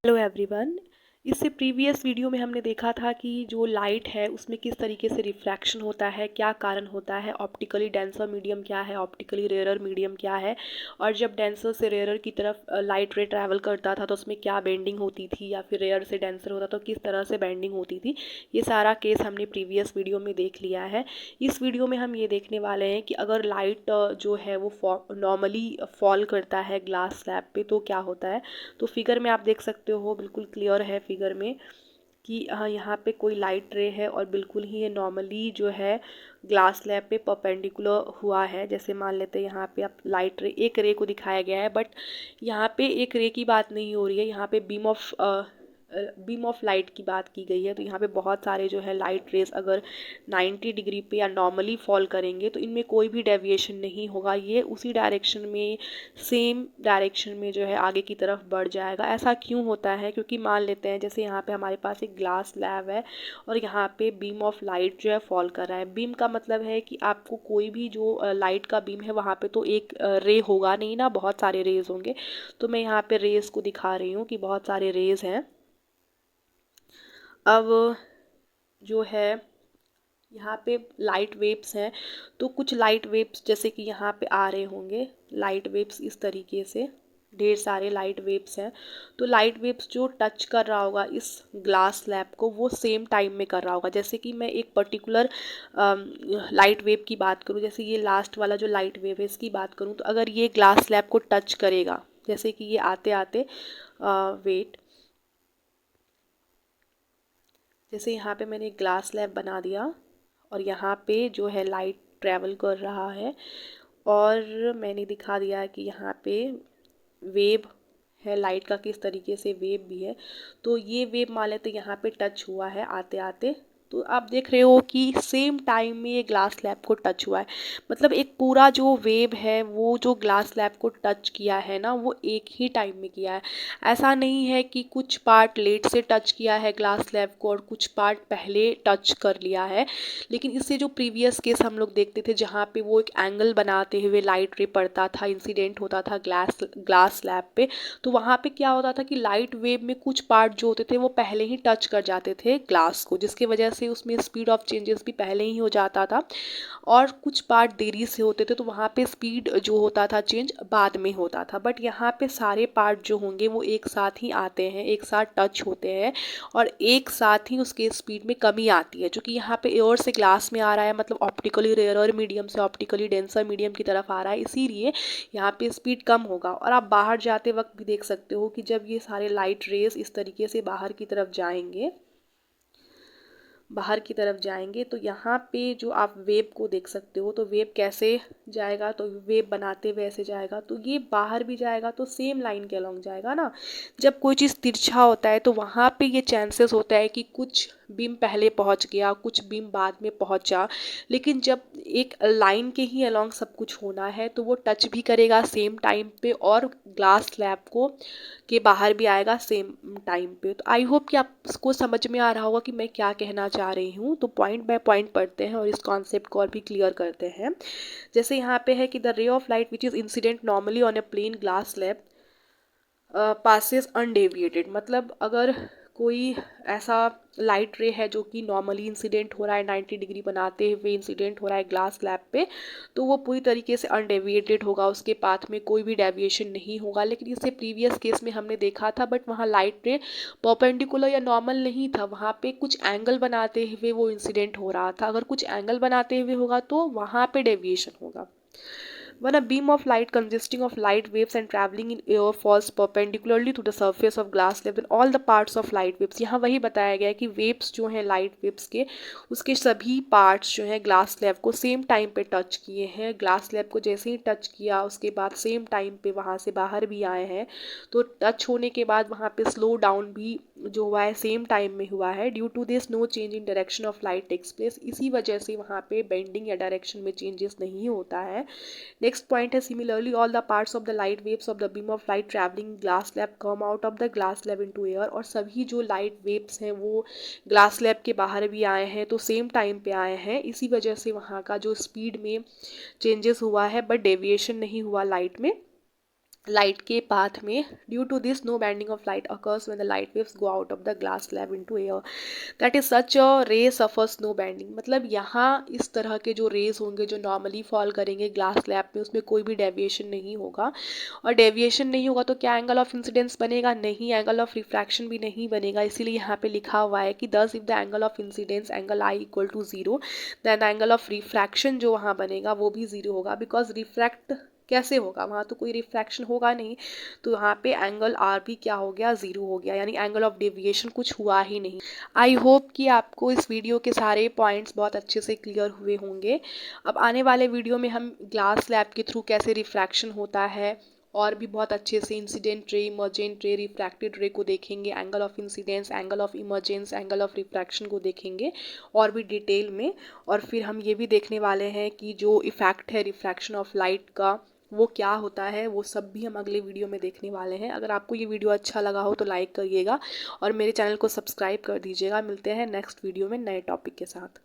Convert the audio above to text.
Hello everyone. इससे previous video में हमने देखा था कि जो लाइट है उसमें किस तरीके से रिफ्रैक्शन होता है, क्या कारण होता है, ऑप्टिकली डेंसर मीडियम क्या है, ऑप्टिकली रेयरर मीडियम क्या है, और जब डेंसर से रेयरर की तरफ लाइट रे ट्रैवल करता था तो उसमें क्या बेंडिंग होती थी, या फिर रेयर से डेंसर होता तो किस तरह से बेंडिंग होती थी। ये सारा केस हमने प्रीवियस वीडियो में देख लिया है। इस वीडियो में हम ये देखने वाले हैं कि अगर लाइट जो है वो नॉर्मली फॉल करता है ग्लास स्लैब पे तो क्या होता है। तो फिगर में आप देख सकते हो, बिल्कुल क्लियर है फिगर में कि हाँ यहाँ पे कोई लाइट रे है और बिल्कुल ही ये नॉर्मली जो है ग्लास स्लैब पे परपेंडिकुलर हुआ है। जैसे मान लेते हैं यहाँ पे आप लाइट रे, एक रे को दिखाया गया है, बट यहाँ पे एक रे की बात नहीं हो रही है, यहाँ पे बीम ऑफ लाइट की बात की गई है। तो यहाँ पे बहुत सारे जो है लाइट रेस अगर 90 डिग्री पे या नॉर्मली फॉल करेंगे तो इनमें कोई भी डेविएशन नहीं होगा, ये उसी डायरेक्शन में, सेम डायरेक्शन में जो है आगे की तरफ बढ़ जाएगा। ऐसा क्यों होता है? क्योंकि मान लेते हैं जैसे यहाँ पे हमारे पास एक ग्लास स्लैब है और यहाँ पे बीम ऑफ लाइट जो है फॉल कर रहा है। बीम का मतलब है कि आपको कोई भी जो लाइट का बीम है वहाँ पे तो एक रे होगा नहीं ना, बहुत सारे रेज होंगे। तो मैं यहाँ पे रेज को दिखा रही हूँ कि बहुत सारे रेज हैं। अब जो है यहाँ पे लाइट वेव्स हैं, तो कुछ लाइट वेव्स जैसे कि यहाँ पे आ रहे होंगे लाइट वेव्स इस तरीके से, ढेर सारे लाइट वेव्स हैं। तो लाइट वेव्स जो टच कर रहा होगा इस ग्लास स्लैब को वो सेम टाइम में कर रहा होगा। जैसे कि मैं एक पर्टिकुलर लाइट वेव की बात करूँ, जैसे ये लास्ट वाला जो लाइट वेव है इसकी बात करूँ, तो अगर ये ग्लास स्लैब को टच करेगा, जैसे कि ये आते आते वेट, जैसे यहाँ पे मैंने एक ग्लास स्लैब बना दिया और यहाँ पे जो है लाइट ट्रैवल कर रहा है, और मैंने दिखा दिया कि यहाँ पे वेव है लाइट का, किस तरीके से वेव भी है। तो ये वेव मान लेते यहाँ पे टच हुआ है आते आते, तो आप देख रहे हो कि सेम टाइम में ये ग्लास स्लैब को टच हुआ है। मतलब एक पूरा जो वेव है वो जो ग्लास स्लैब को टच किया है ना, वो एक ही टाइम में किया है। ऐसा नहीं है कि कुछ पार्ट लेट से टच किया है ग्लास स्लैब को और कुछ पार्ट पहले टच कर लिया है। लेकिन इससे जो प्रीवियस केस हम लोग देखते थे जहाँ पे वो एक एंगल बनाते हुए लाइट रे पड़ता था, इंसिडेंट होता था ग्लास स्लैब पे, तो वहाँ पे क्या होता था कि लाइट वेव में कुछ पार्ट जो होते थे वो पहले ही टच कर जाते थे ग्लास को, जिसकी वजह से उसमें स्पीड ऑफ चेंजेस भी पहले ही हो जाता था। और कुछ पार्ट देरी से होते थे तो वहाँ पे स्पीड जो होता था चेंज बाद में होता था। बट यहाँ पे सारे पार्ट जो होंगे वो एक साथ ही आते हैं, एक साथ टच होते हैं और एक साथ ही उसके स्पीड में कमी आती है। जो कि यहाँ पे एयर से ग्लास में आ रहा है, मतलब ऑप्टिकली रेयर मीडियम से ऑप्टिकली डेंसर मीडियम की तरफ आ रहा है, इसीलिए यहाँ पे स्पीड कम होगा। और आप बाहर जाते वक्त भी देख सकते हो कि जब ये सारे लाइट रेस इस तरीके से बाहर की तरफ जाएंगे, बाहर की तरफ जाएंगे, तो यहाँ पे जो आप वेव को देख सकते हो, तो वेव कैसे जाएगा, तो वेव बनाते हुए ऐसे जाएगा, तो ये बाहर भी जाएगा तो सेम लाइन के अलॉन्ग जाएगा ना। जब कोई चीज़ तिरछा होता है तो वहाँ पे ये चांसेस होता है कि कुछ बीम पहले पहुँच गया, कुछ बीम बाद में पहुँचा। लेकिन जब एक लाइन के ही अलॉन्ग सब कुछ होना है तो वो टच भी करेगा सेम टाइम पे और ग्लास स्लैब को के बाहर भी आएगा सेम टाइम पे। तो आई होप कि आपको समझ में आ रहा होगा कि मैं क्या कहना चाह रही हूँ। तो पॉइंट बाय पॉइंट पढ़ते हैं और इस कॉन्सेप्ट को और भी क्लियर करते हैं। जैसे यहाँ पे है कि the ray of light which is incident normally on a plane glass slab passes undeviated. मतलब अगर कोई ऐसा लाइट रे है जो कि नॉर्मली इंसिडेंट हो रहा है, 90 डिग्री बनाते हुए इंसिडेंट हो रहा है ग्लास स्लैब पे, तो वो पूरी तरीके से अनडेविएटेड होगा, उसके पाथ में कोई भी डेविएशन नहीं होगा। लेकिन इससे प्रीवियस केस में हमने देखा था, बट वहाँ लाइट रे परपेंडिकुलर या नॉर्मल नहीं था, वहाँ पे कुछ एंगल बनाते हुए वो इंसिडेंट हो रहा था। अगर कुछ एंगल बनाते हुए होगा तो वहाँ पे डेविएशन होगा। When a beam of light consisting of light waves and traveling in air falls perpendicularly to the surface of glass slab, then all the parts of light waves, यहाँ वही बताया गया है कि वेव्स जो हैं लाइट वेव्स के, उसके सभी पार्ट्स जो हैं ग्लास स्लैब को सेम टाइम पे टच किए हैं। ग्लास स्लैब को जैसे ही टच किया उसके बाद सेम टाइम पे वहाँ से बाहर भी आए हैं। तो टच होने के बाद वहाँ पे स्लो डाउन भी जो हुआ है सेम टाइम में हुआ है। Due to this no change in direction of light takes place, इसी वजह से वहाँ पे बेंडिंग या डायरेक्शन में चेंजेस नहीं होता है। Next point is similarly all the parts of the light waves of the beam of light traveling glass slab come out of the glass slab into air, और सभी जो लाइट वेव्स हैं वो glass slab के बाहर भी आए हैं तो सेम टाइम पे आए हैं। इसी वजह से वहाँ का जो स्पीड में चेंजेस हुआ है बट डेविएशन नहीं हुआ लाइट में। लाइट के पाथ में। Due to this no bending of light occurs when the light waves go out of the glass slab into air, that is such a ray suffers no bending. मतलब यहाँ इस तरह के जो raise होंगे जो नॉर्मली फॉल करेंगे glass slab में, उसमें कोई भी डेविएशन नहीं होगा। और डेविएशन नहीं होगा तो क्या एंगल ऑफ इंसिडेंस बनेगा? नहीं, एंगल ऑफ रिफ्रैक्शन भी नहीं बनेगा। इसीलिए यहाँ पे लिखा हुआ है कि thus if the angle of incidence angle i equal to zero, then the angle of refraction जो वहाँ बनेगा वो भी जीरो होगा। बिकॉज रिफ्रैक्ट कैसे होगा, वहाँ तो कोई रिफ्रैक्शन होगा नहीं, तो यहाँ पे एंगल आर भी क्या हो गया? जीरो हो गया, यानी एंगल ऑफ डेविएशन कुछ हुआ ही नहीं। आई होप कि आपको इस वीडियो के सारे पॉइंट्स बहुत अच्छे से क्लियर हुए होंगे। अब आने वाले वीडियो में हम ग्लास स्लैब के थ्रू कैसे रिफ्रैक्शन होता है और भी बहुत अच्छे से इंसिडेंट रे, इमर्जेंट रे, रिफ्रैक्टेड रे को देखेंगे, angle of incidence, angle of emergence, angle of refraction को देखेंगे और भी डिटेल में। और फिर हम ये भी देखने वाले हैं कि जो इफ़ेक्ट है रिफ्रैक्शन ऑफ लाइट का वो क्या होता है, वो सब भी हम अगले वीडियो में देखने वाले हैं। अगर आपको ये वीडियो अच्छा लगा हो तो लाइक करिएगा और मेरे चैनल को सब्सक्राइब कर दीजिएगा। मिलते हैं नेक्स्ट वीडियो में नए टॉपिक के साथ।